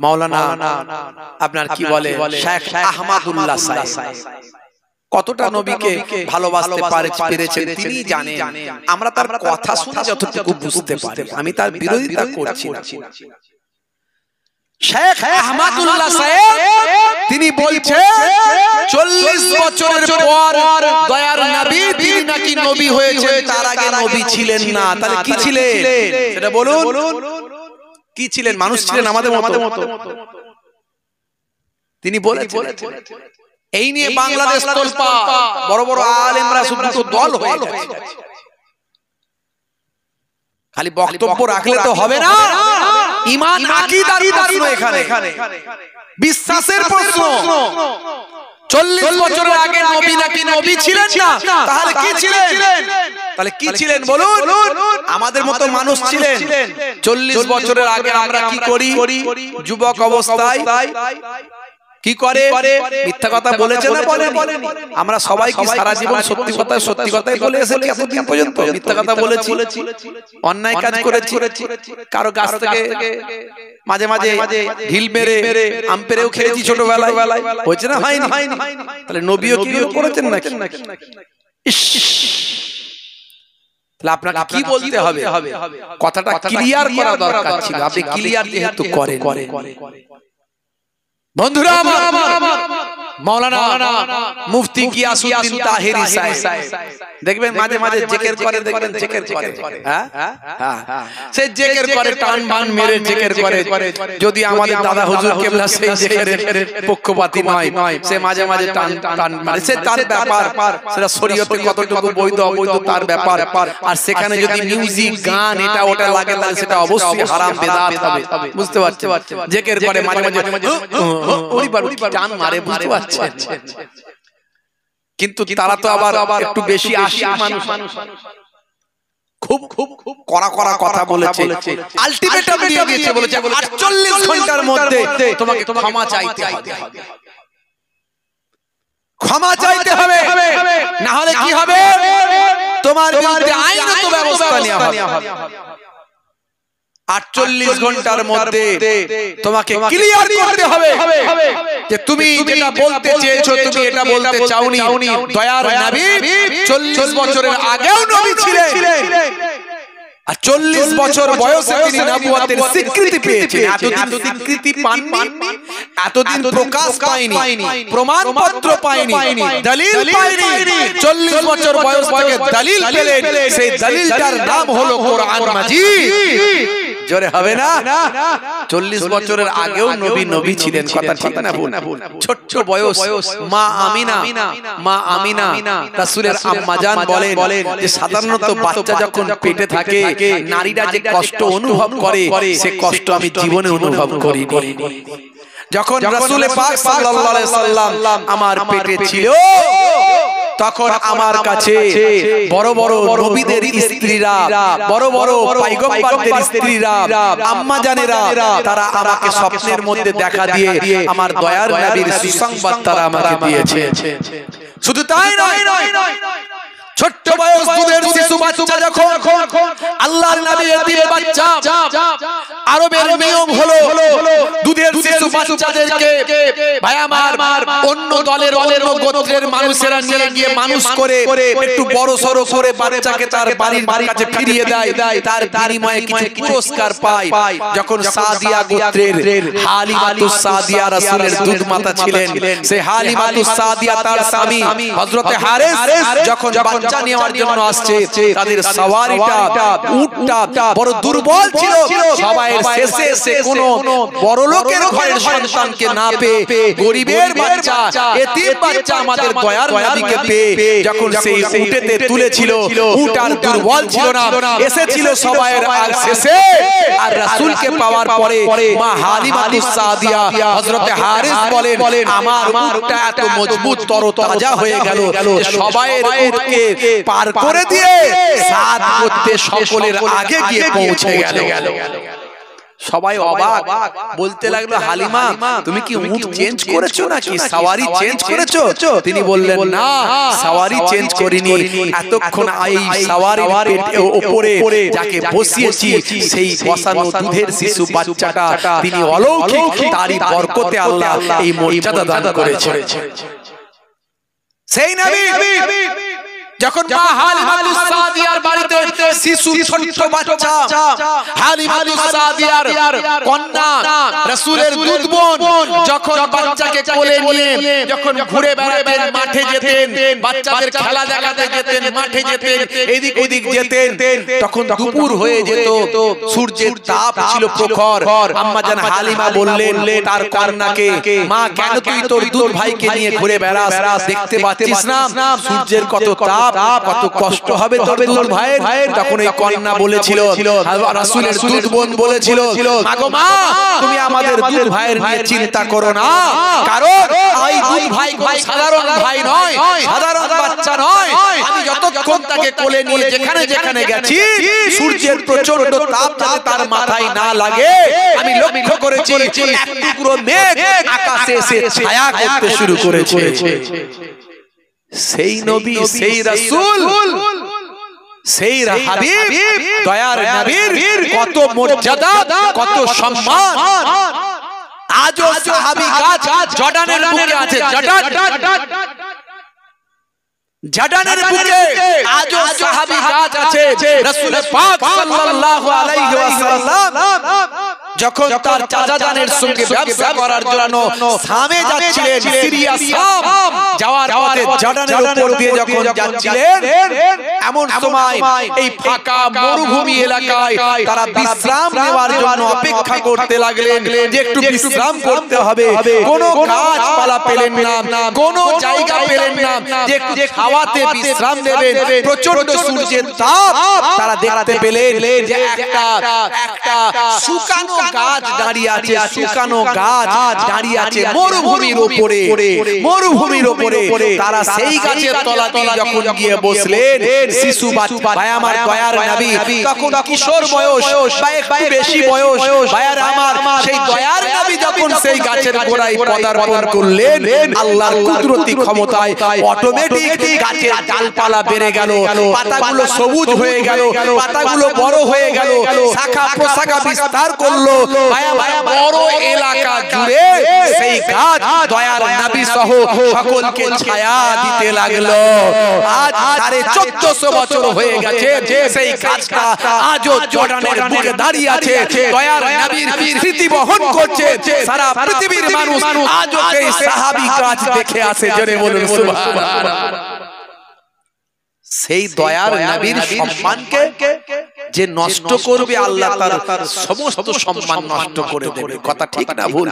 মাওলানা আপনার কি বলে শেখ আহমদুল্লাহ সাহেব কতটা নবীকে ভালোবাসতে পেরেছেন তিনি জানেন। আমরা তার কথা শুনে যতটুকু বুঝতে পারি, আমি তার বিরোধিতা করছি না। শেখ আহমদুল্লাহ সাহেব তিনি বলছেন 40 বছরের পর দয়ার নবী তিনি নাকি নবী হয়েছেন, তার আগে নবী ছিলেন না। তাহলে কি ছিলেন সেটা বলুন, কি ছিলেন? মানুষ ছিলেন আমাদের মতো? তিনি বলেছেন। এই নিয়ে বাংলাদেশ তোলপা, বড় বড় আলেমরা শুধু দল হয়ে গেছে। খালি বক্তব্য রাখলে তো হবে না, ঈমান আকীদার প্রশ্ন এখানে, বিশ্বাসের প্রশ্ন। 40 বছরের আগে নবী নাকি নবী ছিলেন না, তাহলে কি ছিলেন? তাহলে কি ছিলেন বলুন? আমাদের মতো মানুষ ছিলেন। 40 বছরের আগে আমরা কি করি? যুবক অবস্থায় কি করে? মিথ্যা কথা বলেছে না বলেনি? আমরা সবাই কি সারা জীবন সত্যি কথাই বলে এসেছি এতদিন পর্যন্ত? মিথ্যা কথা বলেছি, অন্যায় কাজ করেছি, কারো গাছ থেকে মাঝে মাঝে ঢিল মেরে আম পেরেও খেয়েছি ছোটবেলায়, হয়েছে না? হয়নি? তাহলে নবীও কি করেছেন নাকি? তাহলে আপনাকে কি বলতে হবে? কথাটা ক্লিয়ার করা দরকার ছিল, আপনি ক্লিয়ার যেহেতু করেন। বন্ধুরা আমার, মাওলানা মুফতি গিয়াসউদ্দিন তাহেরি সাহেব দেখবেন মাঝে মাঝে জিকির করে, দেখবেন জিকির করে, হ্যাঁ সে জিকির করে, টান বান মেরে জিকির করে। যদি আমাদের দাদা হুজুর কেবলা সেই জিকিরের পক্ষপাতী নয়, সে মাঝে মাঝে টান মারে, সে তার ব্যাপার, সেটা শরীয়তে কতটুকু বৈধ অবৈধ তার ব্যাপার। আর সেখানে যদি মিউজিক গান এটা ওটা লাগে তাহলে সেটা অবশ্যই হারাম বেদাত হবে, বুঝতে পারছেন? জিকির করে মাঝে মাঝে টান মারে, বুঝতে পারছেন? কিন্তু তারা তো আবার একটু বেশি আশি মানুষ, খুব কড়া কথা বলেছে, আলটিমেটাম দিয়ে দিয়েছে, বলেছে 48 ঘন্টার মধ্যে তোমাকে ক্ষমা চাইতে হবে, ক্ষমা চাইতে হবে, না হলে কি হবে? তোমার বিরুদ্ধে আইনত ব্যবস্থা নেওয়া হবে। 48 ঘন্টার মধ্যে তোমাকে ক্লিয়ার করতে হবে যে তুমি যেটা বলতে চেয়েছো, তুমি এটা বলতে চাওনি। দয়ার নবী 40 বছরের আগেও নবী ছিলেন, আর 40 বছর বয়সে তিনি নবুয়তের স্বীকৃতি পেয়েছেন। এতদিন স্বীকৃতি পাননি, এতদিন প্রকাশ পায়নি, প্রমাণপত্র পায়নি, দলিল পায়নি। 40 বছর বয়স থেকে দলিল পেলেন, সেই দলিলটার নাম হলো কোরআন মাজিদ। জোরে হবে না? 40 বছরের আগেও নবী ছিলেন, কথা ঠিক না ভুল? ছোট্ট বয়স মা আমিনা রাসূলের আম্মা জান বলেন যে সাধারণত বাচ্চা যখন পেটে থাকে নারীরা যে কষ্ট অনুভব করে, সে কষ্ট আমি জীবনে অনুভব করি। যখন রাসূল পাক সাল্লাল্লাহু আলাইহি সাল্লাম আমার পেটে ছিল, তখন আমার কাছে বড় বড় নবীদের স্ত্রীরা, বড় বড় পয়গম্বরদের স্ত্রীরা, আম্মা জানেরা, তারা আমাকে স্বপ্নের মধ্যে দেখা দিয়ে আমার দয়ার নবীর সুসংবাদ তারা আমাকে দিয়েছে। শুধু তাই নয়, ছোট্ট বয়স দুধের শিশু বাচ্চা যখন আল্লাহর নবী এতিম বাচ্চা, আরবের নিয়ম হলো দুধের শিশু বাচ্চাদেরকে ভাই আমার অন্য দলের অন্য গোত্রের মানুষেরা নিয়ে গিয়ে মানুষ করে একটু বড় সরো করে বাচ্চাকে তার বাড়ির কাছে ফিরিয়ে দেয়, তার বিনিময়ে কিছু পুরস্কার পায়। যখন সাদিয়া গোত্রের হালিমাতুস সাদিয়া রাসূলের দুধ মাতা ছিলেন, সেই হালিমাতুস সাদিয়া তার স্বামী হযরতে হারেস যখন বাচ্চা নেওয়ার জন্য আসছে, তাদের সওয়ারিটা উটটা বড় দুর্বল ছিল। সবাই শেষে এসে কোনো বড় লোকের ঘরের সন্তানকে না পেয়ে গরিবের বাচ্চা, এতিম বাচ্চা আমাদের দয়ার নবীকে পেয়ে যখন সেই উটেতে তুলেছিল, উট আর দুর্বল ছিল না, এসেছিল সবাই আর শেষে। আর রাসূলকে পাওয়ার পরে মা হালিমাতুস সাদিয়া হযরতে হারিস বলেন, আমার উটটা এত মজবুত তরতাজা হয়ে গেল যে সবাইয়ের উটকে পার করে দিয়ে সাত গোত্রে সকলের আগে গিয়ে পৌঁছে গেল। সবাই অবাক, বলতে লাগলো হালিমা তুমি কি উট চেঞ্জ করেছো নাকি সাওয়ারি চেঞ্জ করেছো? তিনি বললেন না, সাওয়ারি চেঞ্জ করিনি, এতক্ষণ এই সাওয়ারির পেটের উপরে যাকে বসিয়েছি সেই বসানো দুধের শিশু বাচ্চাটা তিনি অলৌকিক, তারই বরকতে আল্লাহ এই মর্যাদা দান করেছেন। সেই নবী যখন মা হালিমাতুস সাদিয়ার বাড়িতে শিশু ছোট্ট বাচ্চা হালিমাতুস সাদিয়ার কন্যা রাসূলের দুধ বোন যখন বাচ্চাকে কোলে নিয়ে যখন ঘুরে বেড়াতেন, মাঠে যেতেন, বাচ্চাদের খেলা দেখাতে যেতেন, মাঠে যেতেন, এদিক ওদিক যেতেন, তখন দুপুর হয়ে যেত, সূর্যের তাপ ছিল প্রখর। আম্মা জান হালিমা বললেন তার কন্যাকে, মা কেন তুই তোর দুধ ভাইকে নিয়ে ঘুরে বেড়াস, দেখতে পাচ্ছিস না সূর্যের কত তাপ, কত কষ্ট হবে তোর দুধ ভাইয়ের? তখন এই কন্যা বলেছিল, রাসূলের দুধ বোন বলেছিল, মাগো মা তুমি আমাদের দুধ ভাইয়ের নিয়ে চিন্তা করো না, কারণ এই দুধ ভাই কোনো সাধারণ ভাই নয়, সাধারণ বাচ্চা নয়। আমি যতক্ষণ তাকে কোলে নিয়ে যেখানে যেখানে গেছি সূর্যের প্রচন্ড তাপ যাতে তার মাথায় না লাগে আমি লক্ষ্য করেছি এক টুকরো মেঘ আকাশে এসে ছায়া করতে শুরু করেছে। সেই নবী, সেই রাসূল, সেই হাবিব, দয়ার নবীর কত মর্যাদা, কত সম্মান। আজও সাহাবী গাছ জর্ডানের বুকে আছে, জর্ডানের বুকে আজও সাহাবী গাছ আছে। রাসূল পাক সাল্লাল্লাহু আলাইহি ওয়াসাল্লাম যখন তার চাচা জানের সঙ্গে ব্যবসা করার জন্য শামে যাচ্ছিলেন, সিরিয়া শাম যাওয়ার পথে জর্ডানের উপর দিয়ে যখন যাচ্ছিলেন, এমন সময় এই ফাঁকা মরুভূমি এলাকায় তারা বিশ্রাম নেওয়ার জন্য অপেক্ষা করতে লাগলেন যে একটু বিশ্রাম করতে হবে। কোনো গাছপালা পেলেন না, কোনো জায়গা পেলেন না যে একটু খাওয়াতে বিশ্রাম নেবেন। প্রচন্ড সূর্যের তাপ, তারা দেখতে পেলেন যে একটা শুকানো গাছ দাঁড়িয়ে আছে, শুকানো গাছ দাঁড়িয়ে আছে মরুভূমির উপরে, মরুভূমির উপরে। তারা সেই গাছের তলাতে যখন গিয়ে বসলেন, শিশু বাচ্চা ভাই আমার দয়ার নবী তখন কিশোর বয়স বা একটু বেশি বয়স, ভাইয়ার আমার সেই দয়ার নবী যখন সেই গাছের গোড়ায় পদার্পণ করলেন, আল্লাহর কুদরতি ক্ষমতায় অটোমেটিক গাছের ডালপালা বেড়ে গেল, পাতাগুলো সবুজ হয়ে গেল, পাতাগুলো বড় হয়ে গেল, শাখা প্রশাখা বিস্তার করলো। বড় এলাকা জুড়ে সেই গাছ দয়ার নবী সহ সকলকে ছায়া দিতে লাগলো। আজ 1450 বছর হয়ে গেছে, সেই গাছটা আজও জর্ডানের বুকে দাঁড়িয়ে আছে, দয়ার নবীর স্মৃতি বহন করছে। সারা পৃথিবীর মানুষ আজও সেই সাহাবী গাছ দেখে আসে। জোরে বলুন সুবহানাল্লাহ। সেই দয়ার নবীর সম্মানকে যে নষ্ট করবে, আল্লাহ তার সমস্ত সম্মান নষ্ট করে দেবে। কথা ঠিক না ভুল?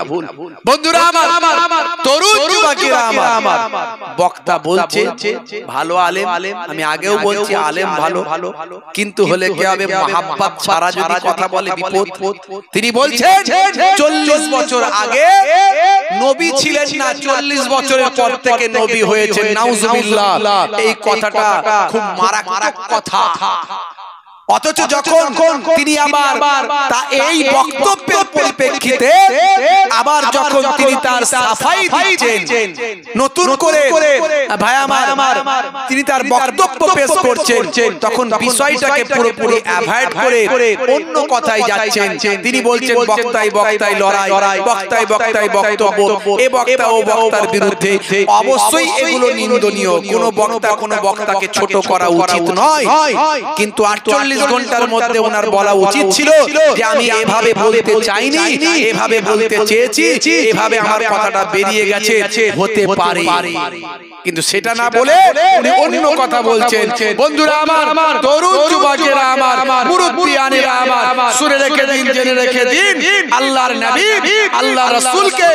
বন্ধুরা আমার, তরুণ যুবকেরা আমার, বক্তা বলছে ভালো আলেম, আমি আগেও বলছি আলেম ভালো, কিন্তু হলে কি হবে মহাব্বত ছাড়া যদি কথা বলে বিপদ। তিনি বলছেন 40 বছর আগে নবী ছিলেন না, 40 বছরের পর থেকে নবী হয়েছে। নাউজুবিল্লাহ। এই কথাটা খুব মারাত্মক কথা। অথচ যখন তিনি আবার এই বক্তব্যের পরিপ্রেক্ষিতে আবার যখন তিনি তার সাফাই দিচ্ছেন, নতুন করে ভাই আমার তিনি তার বক্তব্য পেশ করছেন, তখন বিষয়টাকে পুরোপুরি অ্যাভয়েড করে অন্য কথায় যাচ্ছেন। তিনি বলছেন বক্তায় বক্তায় লড়াই, বক্তায় বক্তায় বক্তব্য, এ বক্তা ও বক্তার বিরুদ্ধে। অবশ্যই এগুলো নিন্দনীয়, কোন বক্তা কোন বক্তাকে ছোট করা উচিত নয়, কিন্তু 48 ঘন্টার মধ্যে ওনার বলা উচিত ছিল যে আমি এভাবে বলতে চাইনি, এভাবে বলতে চেয়েছি, এভাবে আমার কথাটা বেরিয়ে গেছে, হতে পারে। কিন্তু সেটা না বলে উনি অন্য কথা বলছেন। বন্ধুরা আমার, তরুণ যুবকেরা আমার, মুরব্বিয়ানেরা আমার, শুনে রেখে দিন, জেনে রেখে দিন, আল্লাহর নবী আল্লাহ রাসূলকে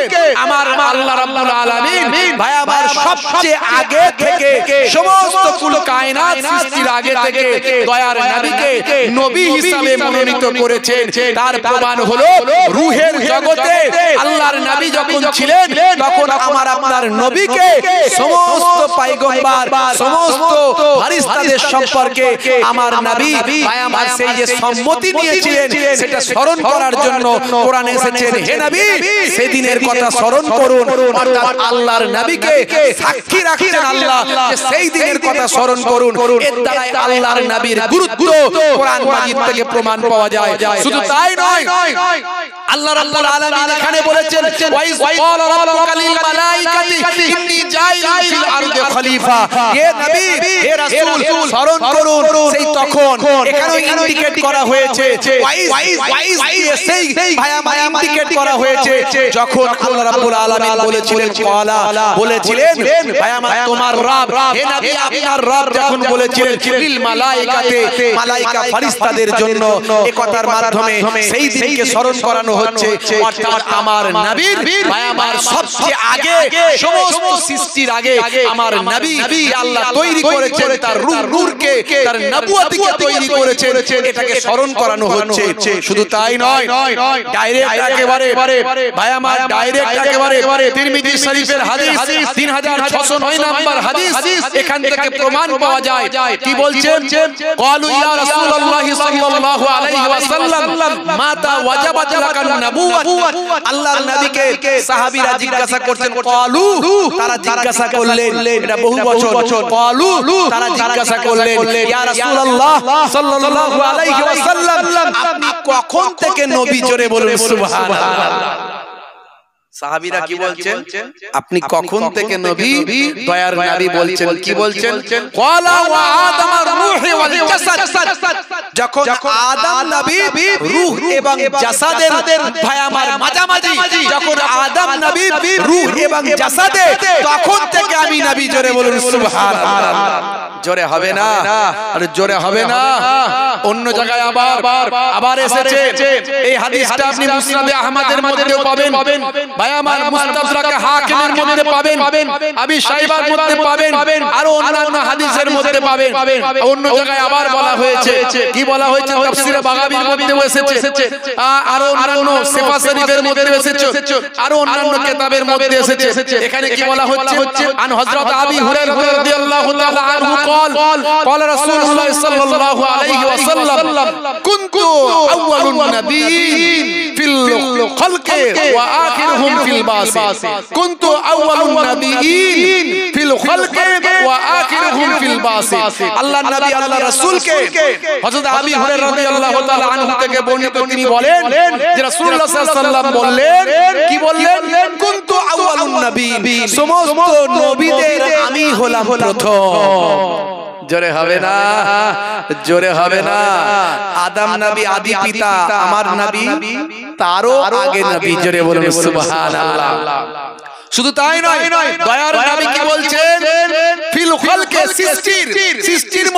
আমার আল্লাহ রাব্বুল আলামিন ভাই আমার সবচেয়ে আগে থেকে, সমস্ত কুল কায়নাত সৃষ্টির আগে থেকে দয়ার নবীকে নবী হিসাবে মনোনীত করেছেন। তার প্রমাণ হলো রূহের জগতে আল্লাহর নবী যখন ছিলেন, তখন আমার আপনার নবীকে সমস্ত সমস্ত পয়গম্বর সমস্ত ফেরেশতাদের সম্পর্কে আমার নবী আমার সেই যে সম্মতি নিয়েছিলেন সেটা স্মরণ করার জন্য কোরআনে এসেছে হে নবী সেদিনের কথা স্মরণ করুন অর্থাৎ আল্লাহর নবীকে সাক্ষী রাখছেন আল্লাহ যে সেই দিনের কথা স্মরণ করুন এর দ্বারা আল্লাহর নবীর গুরুত্ব কোরআন মাজিদ থেকে প্রমাণ পাওয়া যায় শুধু তাই নয় আল্লাহ রাব্বুল আলামিন এখানে বলেছেন ওয়াইজ ক্বালা রাব্বুকা লিল মালাইকাতি ইন্নী জাইলুন ফিল আরদি খলিফা হে নবী হে রাসূল স্মরণ করুন সেই তখন এখানেও ইন্ডিকেট করা হয়েছে ওয়াইজ দিয়ে সেই ভাই ইন্ডিকেট করা হয়েছে যখন আল্লাহ রাব্বুল আলামিন বলেছিলেন ক্বালা বলেছিলেন ভাই আমার তোমার রব হে নবী আপনার রব যখন বলেছিলেন লিল মালাইকাতি মালাইকা ফেরেশতাদের জন্য এই কথার মাধ্যমে সেই দিনকে স্মরণ করানো হচ্ছে অর্থাৎ আমার নবীর ভাই আমার সবচেয়ে আগে সমস্ত সৃষ্টির আগে আমার নবী আল্লাহ তৈরি করেছেন তার নূরকে তার নবুয়তকে তৈরি করেছেন এটাকে স্মরণ করানো হচ্ছে শুধু তাই নয় ডাইরেক্ট একেবারে ভাই আমার ডাইরেক্ট একেবারে তিরমিজি শরীফের হাদিস 3609 নম্বর হাদিস এখান থেকে প্রমাণ পাওয়া যায় কি বলছেন ক্বালু ইয়া রাসূলুল্লাহ সাল্লাল্লাহু আলাইহি ওয়াসাল্লাম মাতা ওয়াজাবাত লাকান নবুওয়াত আল্লাহর নবীকে সাহাবীরা জিজ্ঞাসা করতেন ক্বালু তারা জিজ্ঞাসা করলেন এটা বহু বছর ক্বালু তারা জিজ্ঞাসা করলেন ইয়া রাসূলুল্লাহ সাল্লাল্লাহু আলাইহি ওয়াসাল্লাম আপনি কখন থেকে নবী জোরে বলুন সুবহানাল্লাহ সাহাবীরা কি বলছেন আপনি কখন থেকে নবী দয়ার নবী বলছেন কি বলছেন ক্বালা ওয়া আদম রূহ ওয়াল জাসাদ যখন আদম নবী রূহ এবং জাসাদের ভাই আমার মাঝামাঝি যখন আদম নবী রূহ এবং জাসাদে তখন থেকে আমি নবী জোরে বলুন সুবহানাল্লাহ জোরে হবে না আরে জোরে হবে না অন্য জায়গায় আবার এসেছে এই হাদিসটা আপনি মুসনাদে আহমদের মধ্যেও পাবেন ভাই আমার মুস্তাদরাক হাকিমের মধ্যে পাবেন আবি শাইবার মধ্যে পাবেন আর অন্যান্য হাদিসের মধ্যে পাবেন অন্য জায়গায় আবার বলা হয়েছে কি বলা হয়েছে তাফসীরে বাগাবীর মধ্যে এসেছে আর অন্যান্য সিফা শরীফের মধ্যে এসেছে আর অন্যান্য কিতাবের মধ্যে এসেছে এখানে কি বলা হচ্ছে আন হযরত আবি হুরায়রা রাদিয়াল্লাহু তাআলা আনহু قال قال رسول الله صلى الله عليه وسلم كنت اول النبيين في الخلق واخرهم في البعث كنت اول النبيين في الخلق واخرهم في البعث আল্লাহ নবী আল্লাহ রাসূলকে হযরত আবী হুরায়রা রাদিয়াল্লাহু তাআলা আনহু থেকে বর্ণিত তিনি বলেন যে রাসূলুল্লাহ সাল্লাল্লাহু আলাইহি ওয়াসাল্লাম বললেন কি বললেন কুনতু আউয়ালুন নবীন সমস্ত নবীদের আমি হলাম প্রথম জোরে হবে না জোরে হবে না আদম নবী আদি পিতা আমার নবী তারও আগে নবী জোরে বলুন সুবহানাল্লাহ শুধু তাই নয় দয়ার নবী কি বলছেন ফিল খালকে সৃষ্টির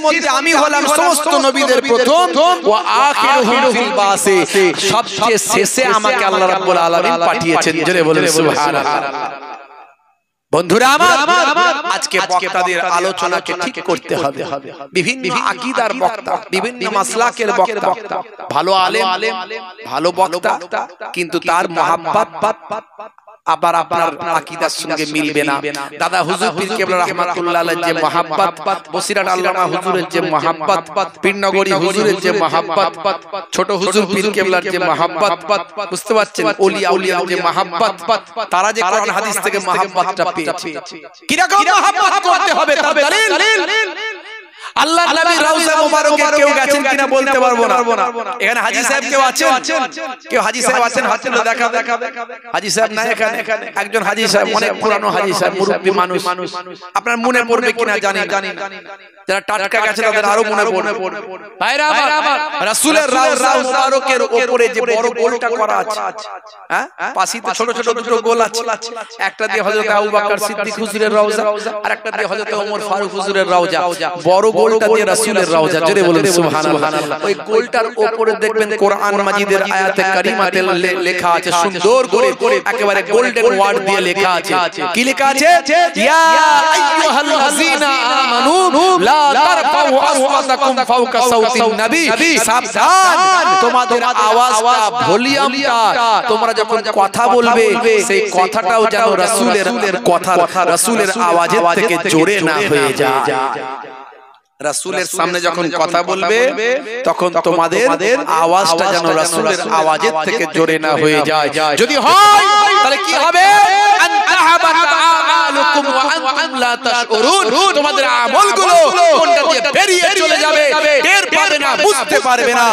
মধ্যে আমি হলাম সমস্ত নবীদের প্রথম ওয়া আখিরুহুম ফিল বাসে সবচেয়ে শেষে আমাকে আল্লাহ রাব্বুল আলামিন পাঠিয়েছেন জোরে বলুন সুবহানাল্লাহ বন্ধুরা আমার আজকে বক্তাদের আলোচনাকে ঠিক করতে হবে বিভিন্ন আকীদার বক্তা বিভিন্ন মাসলাকের বক্তা ভালো আলেম ভালো বক্তা কিন্তু তার মহব্বত আবার আপনার আকীদার সঙ্গে মিলবে না দাদা হুজুর পীর কেবলা রাহমাতুল্লাহ আলাইহি যে মহব্বত বসিরাট আল্লামা হুজুরের যে মহব্বত পীরনগরী হুজুরের যে মহব্বত ছোট হুজুর পীর কেবলার যে মহব্বত বুঝতে পারছেন ওলিয়া উলিয়ার যে মহব্বত তারা যে কোরআন হাদিস থেকে মহব্বতটা পেয়েছে কি রকম মহব্বত করতে হবে তার দলিল আল্লাহ নবী রওজা মুবারকে কেউ গেছেন কিনা বলতে পারবো না এখানে হাজী সাহেব কেউ আছেন কেউ হাজী সাহেব আছেন হাত তুলে দেখা হাজী সাহেব না এখানে একজন হাজী সাহেব অনেক পুরানো হাজী সাহেব মুরব্বি মানুষ আপনার মনে পড়বে কিনা জানি যারা টাটকা গেছে তাদের আরো মনে পড়বে ভাইরা আমার রাসূলের রওজা মুবারকের উপরে যে বড় গোলটা করা আছে হ্যাঁ পাশিতে ছোট ছোট দুটো গোল আছে একটা দিয়ে হযরত আবু বকর সিদ্দিক হুজুরের রওজা আর একটা দিয়ে হযরত ওমর ফারুক হুজুরের রওজা বড় গোলটা দিয়ে রাসূলের রওজা, জোরে বলুন সুবহানাল্লাহ। ওই গোলটার উপরে দেখবেন কোরআন মাজিদের আয়াতে কারিমাতে লেখা আছে, সুন্দর করে একেবারে গোল্ডেন ওয়ার্ড দিয়ে লেখা আছে। কি লেখা আছে? ইয়া আইয়ুহাল্লাযীনা আমানু লা তারফাউ আসওয়াতাকুম ফাওকা সাউতিন নবী। সাবধান, তোমাদের আওয়াজটা, ভলিউমটা, তোমরা যখন কথা বলবে সেই কথাটাও যেন রাসূলের কথা, রাসূলের আওয়াজের থেকে জোরে না হয়ে যায়। রাসূলের সামনে যখন কথা বলবে তখন তোমাদের আওয়াজটা যেন রাসূলের আওয়াজের থেকে জোরে না হয়ে যায়। যদি হয় তাহলে কি হবে? তোমাদের আমলগুলো কোনটা দিয়ে বেরিয়ে চলে যাবে টের পাবে না, বুঝতে পারবে না।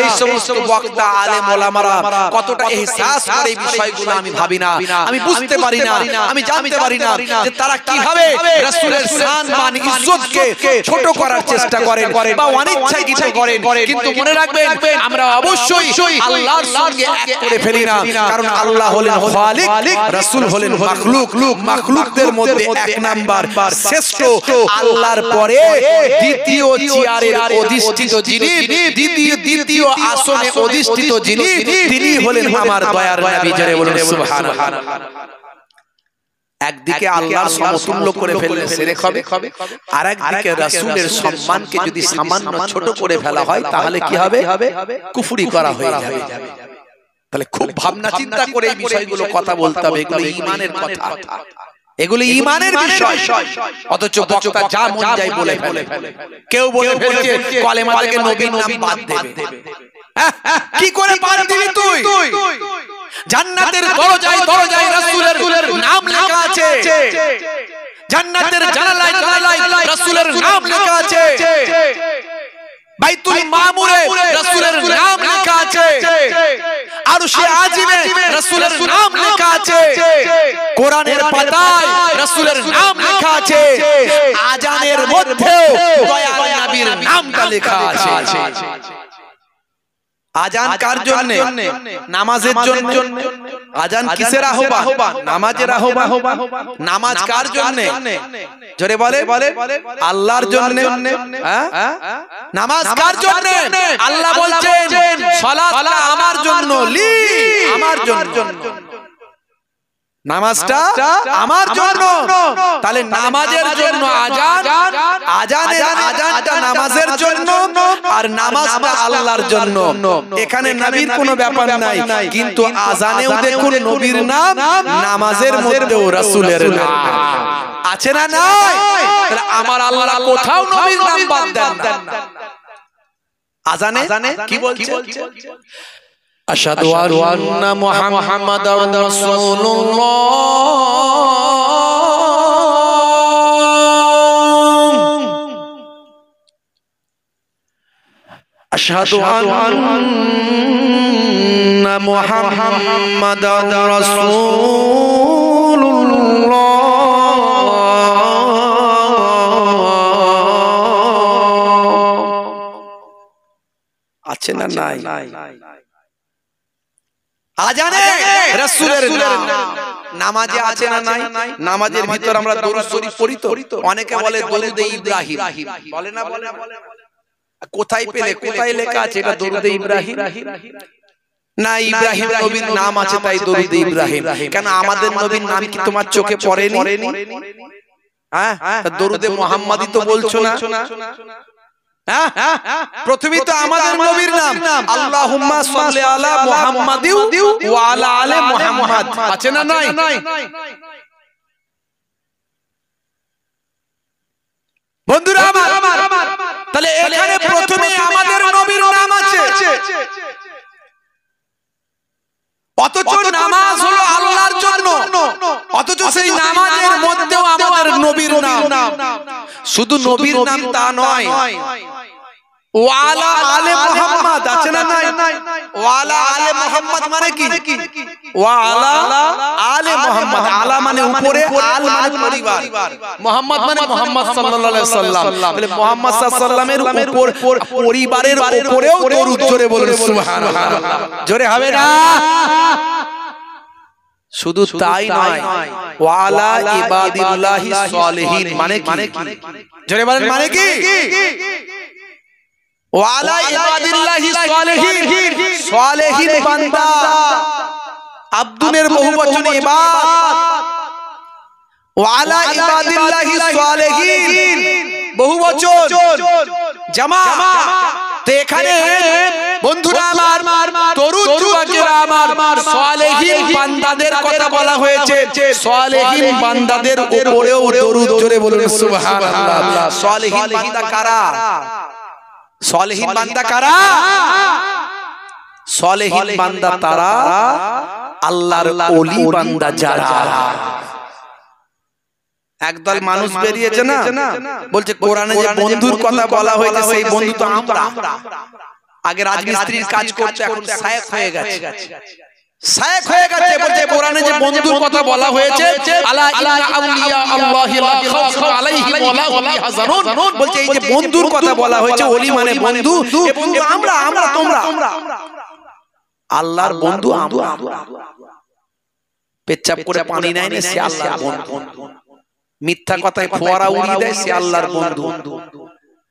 এই সমস্ত বক্তা আলেম ওলামারা কতটা ইহসাস করে এই বিষয়গুলো আমি ভাবি না, আমি বুঝতে পারি না, আমি জানতে পারি না যে তারা কিভাবে রাসূলের শান মান ইজ্জতকে ছোট করার চেষ্টা করেন বা অনিচ্ছাকৃত করেন। কিন্তু মনে রাখবেন, আমরা অবশ্যই আল্লাহর সঙ্গে এক করে ফেলি না, কারণ আল্লাহ হলেন খালিক, রাসূল হলেন মাখলুক। মাখলুকদের মধ্যে এক নাম্বার শ্রেষ্ঠ, আল্লাহর পরে দ্বিতীয় চেয়ারের অধিষ্ঠিত যিনি, দ্বিতীয় আসনে অধিষ্ঠিত যিনি, তিনি হলেন আমার দয়ার নবী। জোরে বলুন সুবহানাল্লাহ। একদিকে আল্লাহর সমতুল্য করে ফেললে শিরক হবে, আর একদিকে রাসূলের সম্মানকে যদি সামান্য ছোট করে ফেলা হয় তাহলে কি হবে? কুফরি করা হয়ে যাবে। তাহলে খুব ভাবনা চিন্তা করে এই বিষয়গুলো কথা বলতে হবে। এগুলো ঈমানের কথা, এগুলো ঈমানের বিষয়। অথচ বক্তা যা মন যায় বলে ফেলে। কেউ বলে ফেলছে কলেমা থেকে নবীর নাম বাদ দেবে। কি করে বাদ দিবি তুই? জান্নাতের দরজায় দরজায় রাসূলের নাম লেখা আছে, জান্নাতের জানালায় জানালায় রাসূলের নাম লেখা আছে, বাইতুল মামুরে রাসূলের নাম লেখা আছে, আরশে আজিমে রাসূলের নাম লেখা আছে, কোরআনের পাতায় রাসূলের নাম লেখা আছে, আজানের মধ্যেও দয়াল নবীর নামটা লেখা আছে। আজান কার জন্য? নামাজের জন্য। আজান কিসের আহ্বান? নামাজের আহ্বান। নামাজ কার জন্য? জোরে বলে আল্লাহর জন্য। নামাজ কার জন্য? আল্লাহ বলছেন সালাতটা আমার জন্য, লি আমার জন্য, নামাজটা আমার জন্য। তাহলে নামাজের জন্য আজান, আজানটা নামাজের জন্য, আর নামাজটা আল্লাহর জন্য। এখানে নবীর কোনো ব্যাপার নাই, কিন্তু আজানেও দেখুন নবীর নাম, নামাজের মধ্যেও রাসূলের নাম আছে না নাই? তাহলে আমার আল্লাহ কোথাও নবীর নাম বাদ দেন না। আজানে কি বলছে? আশহাদু আন্না মুহাম্মাদার রাসূলুল্লাহ, আশহাদু আন্না মুহাম্মাদার রাসূলুল্লাহ। আছে না নাই? আজানে রাসূলের নাম, নামাজে আছে না নাই? নামাজের ভিতর আমরা দরুদ শরীফ পড়ি তো, অনেকে বলে দরুদে ইব্রাহিম, বলে না? বলে কোথায় পেলে, কোথায় লেখা আছে এটা দরুদে ইব্রাহিম? না, ইব্রাহিম নবীর নাম আছে তাই দরুদে ইব্রাহিম। কেন আমাদের নবীর নাম কি তোমার চোখে পড়েনি? হ্যাঁ, দরুদে মুহাম্মাদি তো বলছো না? প্রথমেই তো আমাদের নবীর নাম আল্লাহুম্মা সাল্লি আলা মুহাম্মাদি ওয়া আলা আলি মুহাম্মাদ আছে না নাই? বন্ধুরা আমার, তাহলে এখানে প্রথমে আমাদের নবীর নাম আছে, অথচ নামাজ হলো আল্লাহর জন্য, অথচ সেই নামাজের মধ্যেও আমাদের নবীর নাম। শুধু নবীর নাম তা নয়, ওয়ালা আলে মুহাম্মদ আছে না নাই? ওয়ালা আলে মুহাম্মদ মানে কি? ওয়ালা আলে মুহাম্মদ, আলা মানে উপরে, আল মানে পরিবার, মুহাম্মদ মানে মুহাম্মদ সাল্লাল্লাহু আলাইহি ওয়াসাল্লাম। বলে মুহাম্মদ সাল্লাল্লাহু আলাইহি ওয়াসাল্লামের উপর পরিবারের উপরেও দরুদ জোরে বলুন সুবহানাল্লাহ। জোরে হবে না? শুধু তাই নয়, ওয়ালা ইবাদিল্লাহি সালিহিন মানে কি? জোরে বলেন মানে কি? ওয়ালা ইবাদিল্লাহি সালেহিন, সালেহিন বান্দা। আব্দুনের বহুবচন ইবাদ। ওয়ালা ইবাদিল্লাহি সালেহিন বহুবচন জামা। তো এখানে বন্ধুরা আমার, তরুণ যুবকেরা আমার, সালেহিন বান্দাদের কথা বলা হয়েছে। সালেহিন বান্দাদের উপরেও দরুদ জোরে বলুন সুবহানাল্লাহ। সালেহিন বান্দা কারা? সালেহিন বান্দা কারা? সালেহিন বান্দা তারা আল্লাহর ওলি বান্দা যারা। একদল মানুষ বেরিয়েছে না, বলছে কোরআনে যে বন্ধুর কথা বলা হয়েছে সেই বন্ধু তো আমরা। আগে রাজমিস্ত্রির কাজ করতে, এখন শায়েখ হয়ে গেছে। শায়েখ হয়ে গেছে, বলছে কোরআনে যে বন্ধুর কথা বলা হয়েছে, আলা ইন্না আউলিয়া আল্লাহি লা খাউফুন আলাইহিম ওয়া লা হুম ইয়াহজানুন, বলছে এই যে বন্ধুর কথা বলা হয়েছে, ওলি মানে বন্ধু, এই বন্ধু আমরা তোমরা। আল্লাহর বন্ধু আমরা। পেচ্ছাপ করে পানি নেয় না, সে আল্লাহর বন্ধু। মিথ্যা কথায় ফোয়ারা উড়িয়ে দেয়, সে আল্লাহর বন্ধু।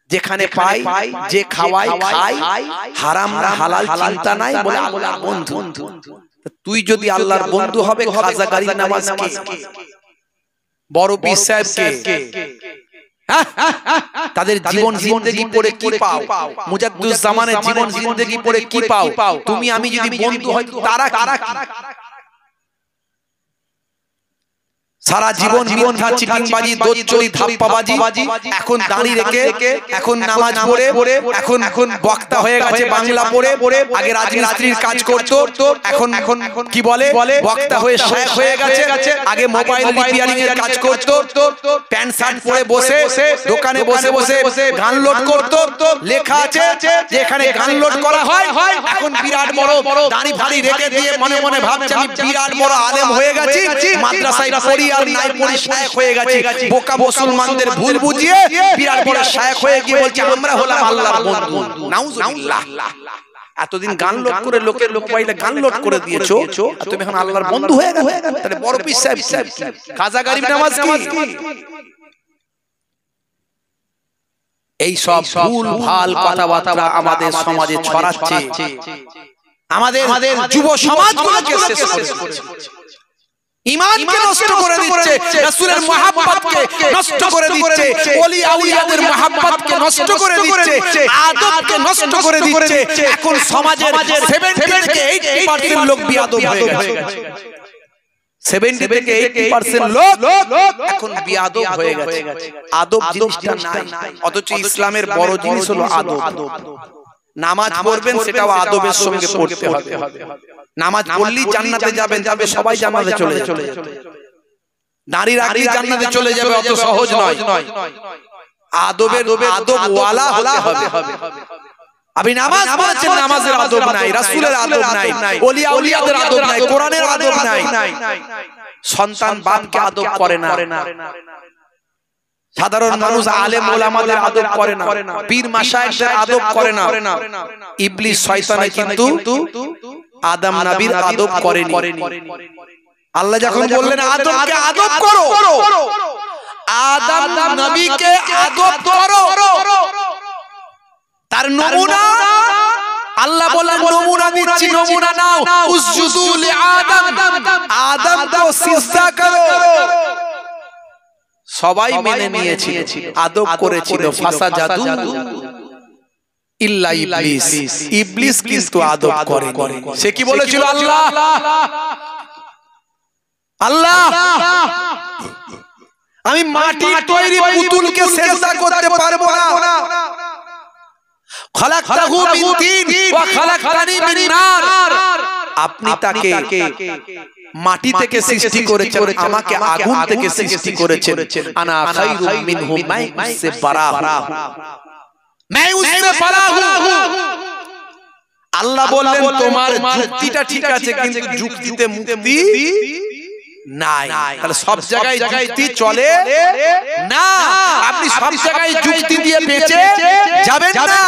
যেখানে পাই, যে খাওয়াই খাই, হারাম না হালাল চিন্তা নাই, বলে আল্লাহর বন্ধু। তুই যদি আল্লাহর বন্ধু হবে, খাজা গাড়ি নামাজ কে, বড় পীর সাহেব কে, তাদের জীবন জিন্দেগি পড়ে কি পাও? মুজাদ্দুজ জামানের জীবন জিন্দেগি পড়ে কি পাও? তুমি আমি যদি বন্ধু হয়, তারা কারা? সারা জীবন মিথ্যা চিটিংবাজি, দোচরি, ধাপ্পাবাজি, এখন দাঁড়ি রেখে, এখন নামাজ পড়ে, এখন বক্তা হয়ে গেছে বাংলা পড়ে। আগে রাজমিস্ত্রির কাজ করতো, এখন কি বলে বক্তা হয়ে শায়েখ হয়ে গেছে। আগে মোবাইল রিপেয়ারিং এর কাজ করতো, প্যান্ট শার্ট পরে বসে দোকানে বসে বসে গান লোড করতো। লেখা আছে যে এখানে গান লোড করা হয়। এখন বিরাট বড় দাঁড়ি ফাড়ি রেখে দিয়ে মনে মনে ভাবছে আমি বিরাট বড় আলেম হয়ে গেছি, মাদ্রাসায় পড়ি আর নাই পড়ি শায়েখ হয়ে গেছি। বোকা মুসলমানদের ভুল বুঝিয়ে বিরাট বড় শায়েখ হয়ে গিয়ে বলছে আমরা হলাম আল্লাহর বন্ধু। নাউজুবিল্লাহ। এতদিন গান লোড করে লোকের মোবাইলে গান লোড করে দিয়েছো, তুমি এখন আল্লাহর বন্ধু হয়ে গেছো। তাহলে বড় পীর সাহেব খাজা গরিব নামাজ কি? এই সব ভুল ভাল কথাবার্তা আমাদের সমাজে ছড়াচ্ছে, আমাদের যুব সমাজগুলোকে শেষ করছে, ঈমানকে নষ্ট করে দিচ্ছে, রাসূলের মহব্বতকে নষ্ট করে দিচ্ছে, ওলি আউলিয়াদের মহব্বতকে নষ্ট করে দিচ্ছে, আদবকে নষ্ট করে দিচ্ছে। এখন সমাজের 70 থেকে 80% লোক বিয়াদব হয়ে গেছে। 70 থেকে 80% লোক এখন বিয়াদব হয়ে গেছে। আদব জিনিসটা নাই, অথচ ইসলামের বড় জিনিস হলো আদব। নামাজ পড়বেন সেটাও আদবের সঙ্গে পড়তে হবে। নামাজ পড়লেই জান্নাতে যাবেন, সবাই জান্নাতে চলে যাবে। নারীর আগে জান্নাতে চলে যাবে, অত সহজ নয়। আদব ওয়ালা হতে হবে। আপনি নামাজ পড়ছেন, নামাজের আদব নাই, রাসূলের আদব নাই, ওলি আউলিয়াদের আদব নাই, কোরআনের আদব নাই। সন্তান বাপকে আদব করে না, সাধারণ মানুষ আলেম ওলামাদের আদব করে না, পীর মাশায়েখদের আদব করে না। ইবলিস শয়তানে কিন্তু আদম নবীর আদব করেনি। আল্লাহ যখন বললেন আদমকে আদব করো, আদম নবীকে আদব করো, তার নমুনা আল্লাহ বললেন নমুনা দিচ্ছি, নমুনা নাও। উসজুদু লিআদম, আদমকে সিজদা করো। সবাই মেনে নিয়েছিল, আদব করেছিল। ফাসাজাদু ইল্লা ইবলিস, ইবলিস কিন্তু আদব করে। সে কি বলেছিল? আল্লাহ আল্লাহ আমি মাটির তৈরি পুতুলকে সিজদা করতে পারবো না। খালাকতাহু মিন তিন ওয়া খালাকতানি মিন নার, আপনি তাকে মাটি থেকে সৃষ্টি করেছেন, আমাকে আগুন থেকে সৃষ্টি করেছেন। আনা খায়রুম মিনহু, मैं उससे बड़ा हूं, मैं उससे बड़ा हूं। আল্লাহ বললেন তোমার যুক্তিটা ঠিক আছে, কিন্তু যুক্তিতে মুক্তি নাই। তাহলে সব জায়গায় যুক্তি চলে না, আপনি সব জায়গায় যুক্তি দিয়ে বেঁচে যাবেন না।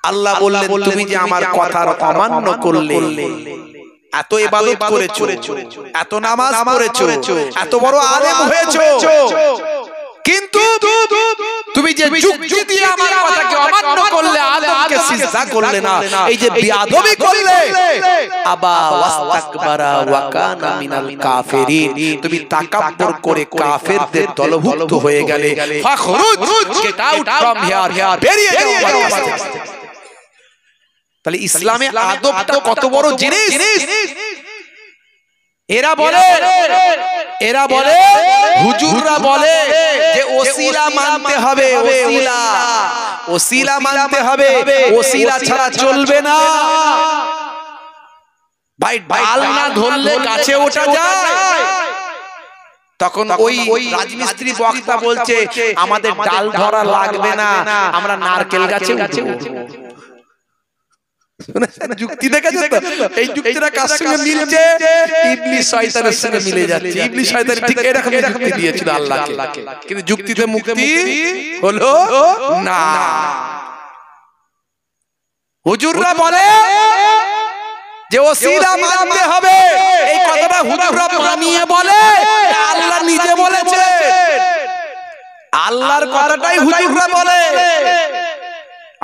আল্লাহ বললেন তুমি যে আমার কথার অমান্য করলে, এত ইবাদত করেছো, এত নামাজ পড়েছো, এত বড় আলেম হয়েছো, কিন্তু তুমি যে যুক্তি দিয়ে আমার কথাকে অমান্য করলে, আদমকে সিজদা করলে না, এই যে বিয়াদবি করলে, আবা ওয়াস্তাকবারা ওয়া কানা মিনাল কাফিরিন, তুমি তাকাব্বুর করে কাফেরদের দলভুক্ত হয়ে গেলে। ফাখরুজ, গেট আউট ফ্রম হিয়ার, বেরিয়ে যাও আমার কাছ থেকে। তাহলে ইসলামে আদবটা কত বড় জিনিস। এরা বলে হুজুররা বলে যে ওসিলা মানতে হবে, ওসিলা মানতে হবে, ওসিলা ছাড়া চলবে না। ভাই ডাল না ধরলে গাছে ওঠা যায়? তখন ওই রাজমিস্ত্রি বক্তা বলছে আমাদের ডাল ধরা লাগবে না, আমরা নারকেল গাছে উঠবো। যুক্তি দেখেছেন তো? এই যুক্তিটা কার সঙ্গে মিলছে? ইবলিস শয়তানের সঙ্গে মিলে যাচ্ছে। ইবলিস শয়তান ঠিক এরকম যুক্তি দিয়েছিল আল্লাহকে, কিন্তু যুক্তিতে মুক্তি হলো না। হুজুররা বলে যে ওসিলা মানতে হবে, এই কথাটা হুজুররা মানিয়ে বলে, আল্লাহ নিজে বলেছে। আল্লাহর কথাটাই হুজুররা বলে।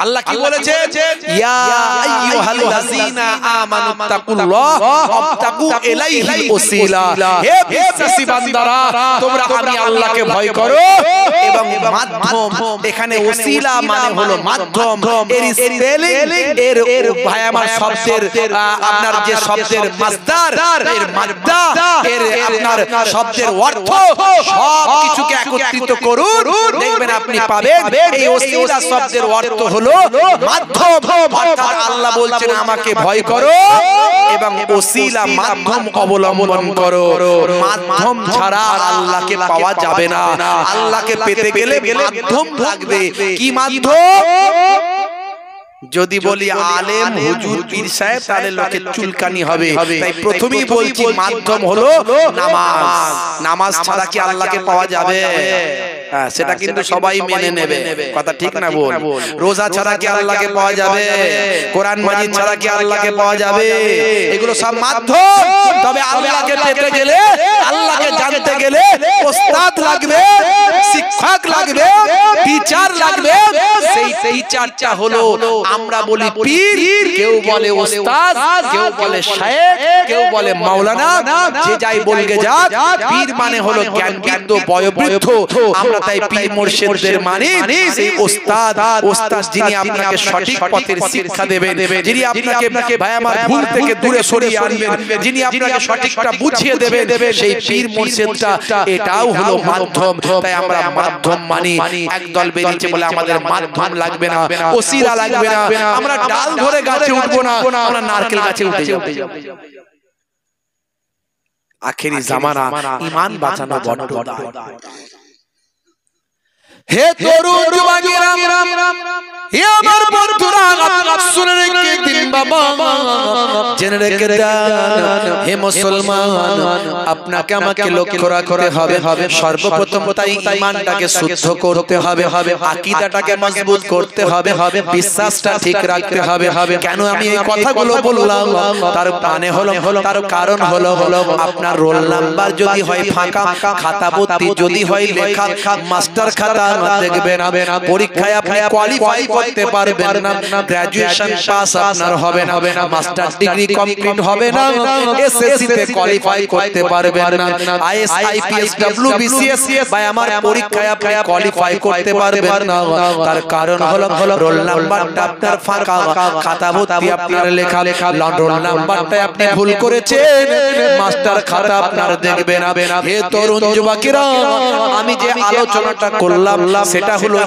আল্লাহ কি বলেছে? ইয়া আইয়ুহাল্লাযীনা আমানু তাকুল্লাহ ওয়াবতাগু ইলাইহিল ওসিলা। হে বিশ্বাসী বান্দারা, তোমরা আমি আল্লাহকে ভয় করো এবং মাধ্যম, এখানে ওসিলা মানে হলো মাধ্যম। এর স্পেলিং, এর ভাই আমার শব্দের, আপনার যে শব্দের মাসদার, এর মাদ্দা, এর আপনার শব্দের অর্থ, সব কিছুকে একত্রিত করুন, দেখবেন আপনি পাবেন এই ওসিলা শব্দের অর্থ হলো মাধ্যম। অর্থাৎ আল্লাহ বলছেন আমাকে ভয় করো এবং ওসিলা মাধ্যম অবলম্বন করো। মাধ্যম ছাড়া আল্লাহকে পাওয়া যাবে না। আল্লাহকে পেতে গেলে মাধ্যম লাগবে। কি মাধ্যম? যদি বলি আলেম, হুজুর, পীর সাহেব, তাহলে লোকের চুলকানি হবে। তাই প্রথমেই বলছি মাধ্যম হলো নামাজ। নামাজ ছাড়া কি আল্লাহকে পাওয়া যাবে? সেটা কিন্তু সবাই মেনে নেবে, কথা ঠিক না বল? রোজা ছাড়া কি আল্লাহকে পাওয়া যাবে? কোরআন মাজিদ ছাড়া কি আল্লাহকে পাওয়া যাবে? এগুলো সব মাধ্যম। তবে আল্লাহকে পেতে গেলে, আল্লাহকে জানতে গেলে ওস্তাদ লাগবে, শিক্ষক লাগবে, টিচার লাগবে। সেই টিচারটা হলো আমরা বলি পীর, কেউ বলে ওস্তাদ, কেউ বলে শায়েখ, কেউ বলে মাওলানা, যে যাই বলগে যাক। পীর মানে হলো জ্ঞানবৃদ্ধ, বয়োবৃদ্ধ। আমরা তাই পীর মুর্শিদদের মানি। সেই ওস্তাদ, ওস্তাদ যিনি আপনাকে সঠিক পথের শিক্ষা দেবেন, যিনি আপনাকে ভাই আমার ভুল থেকে দূরে সরিয়ে আনবেন, যিনি আপনাকে সঠিকটা বুঝিয়ে দেবেন, সেই পীর মুর্শিদটা, এটাও হলো মাধ্যম। তাই আমরা মাধ্যম মানি। একদল বেরিয়েছে বলে আমাদের মাধ্যম লাগবে না, ওসিলা লাগবে না, আমরা ডাল ধরে গাছে উঠবো না, আমরা নারকেল গাছে উঠে যাব। আখেরি জামানা, ঈমান বাঁচানো বড় দায়। হে তরুণ যুবকেরা, হে আমার বন্ধুরা, শুনে রেখে দিন বাবা, জেনে রেখে দেন হে মুসলমান, আপনাকে আমাকে লক্ষ্য রাখতে হবে। সর্বপ্রথম তাই ঈমানটাকে শুদ্ধ করতে হবে, আকীদাটাকে মজবুত করতে হবে, বিশ্বাসটা ঠিক রাখতে হবে। কেন আমি এই কথাগুলো বললাম? তার মানে হলো, তার কারণ হলো আপনার রোল নাম্বার যদি হয় ফাঁকা, খাতা ভর্তি যদি হয় লেখা, মাস্টার খাতা দেখবেন না, পরীক্ষায় আপনি কোয়ালিফাই করতে পারবেন না, গ্র্যাজুয়েশন পাস আপনার হবে না, মাস্টার ডিগ্রি কমপ্লিট হবে না, এসএসসি তে কোয়ালিফাই করতে পারবেন না, আইএস আইপিএস ডব্লিউবিসিএস বা আমার পরীক্ষায় আপনি কোয়ালিফাই করতে পারবেন না। তার কারণ হলো রোল নাম্বারটা আপনার ফাঁকা, খাতা ভর্তি আপনার লেখা, রোল নাম্বারটা আপনি ভুল করেছেন, মাস্টার খাতা আপনার দেখবে না। হে তরুণ যুবকেরা, আমি যে আলোচনাটা করলাম সেটা হলো